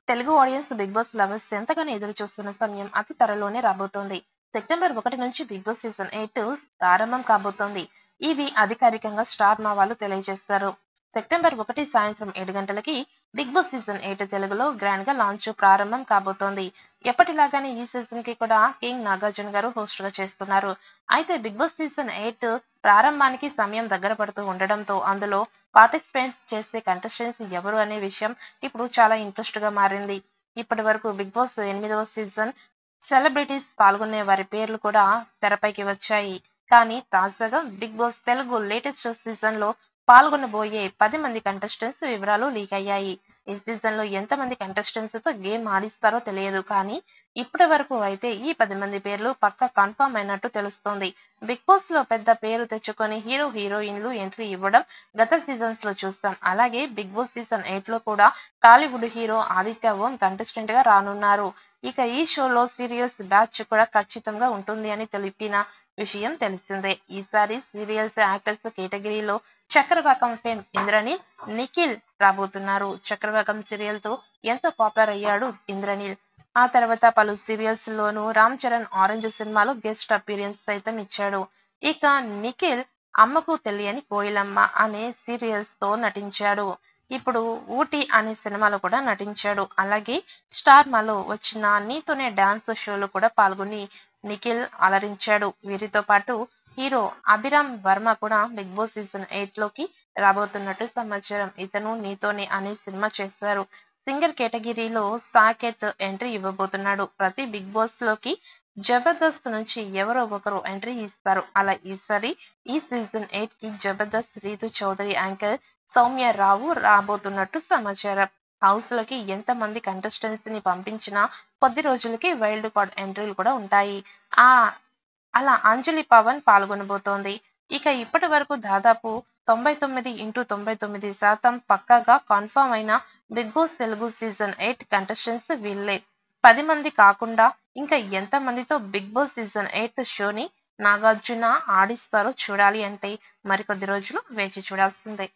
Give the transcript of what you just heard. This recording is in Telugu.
Telugu audience Bigg Boss lovers ఎంతగానో ఎదురు చూస్తున్న సమయం అతి త్వరలోనే రాబోతోంది. సెప్టెంబర్ 1 నుంచి బిగ్ బాస్ సీజన్ 8 ప్రారంభం కాబోతోంది. ఇది అధికారికంగా స్టార్ మా వాళ్ళు తెలియజేశారు. సెప్టెంబర్ 1 సాయంత్రం 7 గంటలకి బిగ్ బాస్ సీజన్ 8 తెలుగులో గ్రాండ్ గా లాంచ్ ప్రారంభం కాబోతోంది. ఎప్పటిలాగానే ఈ సీజన్ కి కూడా కింగ్ నాగార్జున గారు హోస్ట్ గా చేస్తున్నారు. అయితే బిగ్ బాస్ సీజన్ 8 ప్రారంభానికి సమయం దగ్గర పడుతూ ఉండడంతో అందులో పార్టిసిపేట్స్ చేసే కంటెస్టెంట్స్ ఎవరు అనే విషయం ఇప్పుడు చాలా ఇంట్రెస్ట్ గా మారింది. ఇప్పటి వరకు బిగ్ బాస్ 8వ సీజన్ సెలబ్రిటీస్ పాల్గొనే వారి పేర్లు కూడా తెరపైకి వచ్చాయి. కానీ తాజాగా Bigg Boss Telugu latest season లో పాల్గొనబోయే 10 మంది కంటెస్టెంట్స్ వివరాలు లీక్ అయ్యాయి. ఈ సీజన్ లో ఎంతమంది కంటెస్టెంట్స్ తో గేమ్ ఆడిస్తారో తెలియదు, కానీ ఇప్పటి వరకు అయితే ఈ 10 మంది పేర్లు పక్కా కన్ఫర్మ్ అయినట్టు తెలుస్తోంది. బిగ్ బాస్ లో పెద్ద పేరు తెచ్చుకొని హీరో హీరోయిన్లు ఎంట్రీ ఇవ్వడం గత సీజన్స్ లో చూసాం. అలాగే బిగ్ బాస్ సీజన్ 8 లో కూడా టాలీవుడ్ హీరో ఆదిత్య ఓం కంటెస్టెంట్ గా రానున్నారు. ఇక ఈ షోలో సీరియల్స్ బ్యాచ్ కూడా ఖచ్చితంగా ఉంటుంది అని తెలిపిన విషయం తెలిసిందే. ఈసారి సీరియల్స్ యాక్టర్స్ కేటగిరీలో చక్రవాకం ఫేమ్ ఇంద్రనీల్, నిఖిల్ రాబోతున్నారు. చక్రవాకం సీరియల్ తో ఎంతో పాపులర్ అయ్యాడు ఇంద్రనీల్. ఆ తర్వాత పలు సీరియల్స్ లోనూ రామ్ చరణ్ ఆరెంజ్ సినిమాలో గెస్ట్ అపీరియన్స్ సైతం ఇచ్చాడు. ఇక నిఖిల్ అమ్మకు తెలియని కోయిలమ్మ అనే సీరియల్స్ తో నటించాడు. ఇప్పుడు ఊటీ అనే సినిమాలో కూడా నటించాడు. అలాగే స్టార్ మాలో వచ్చిన నీతోనే డాన్స్ షోలో కూడా పాల్గొని నిఖిల్ అలరించాడు. వీరితో పాటు హీరో అభిరామ్ వర్మ కూడా బిగ్ బాస్ సీజన్ 8 లోకి రాబోతున్నట్టు సమాచారం. ఇతను నీతోనే అనే సినిమా చేశారు. సింగర్ కేటగిరీలో సాకేత్ ఎంట్రీ ఇవ్వబోతున్నాడు. ప్రతి బిగ్ బాస్ లోకి జబర్దస్త్ నుంచి ఎవరో ఒకరు ఎంట్రీ ఇస్తారు. అలా ఈసారి ఈ సీజన్ 8 కి జబర్దస్త్ రీతు చౌదరి యాంకర్ సౌమ్య రావు రాబోతున్నట్టు సమాచారం. హౌస్ లోకి ఎంత మంది కంటెస్టెంట్స్ ని పంపించినా కొద్ది రోజులకి వైల్డ్ కార్డ్ ఎంట్రీలు కూడా ఉంటాయి. ఆ అలా అంజలి పవన్ పాల్గొనబోతోంది. ఇక ఇప్పటి వరకు దాదాపు 99.99% పక్కాగా కన్ఫర్మ్ అయిన Bigg Boss Telugu season 8 contestants వీళ్ళే. 10 మంది కాకుండా ఇంకా ఎంత మందితో బిగ్ బాస్ సీజన్ 8 షోని నాగార్జున ఆడిస్తారో చూడాలి అంటే మరికొద్ది రోజులు వేచి చూడాల్సిందే.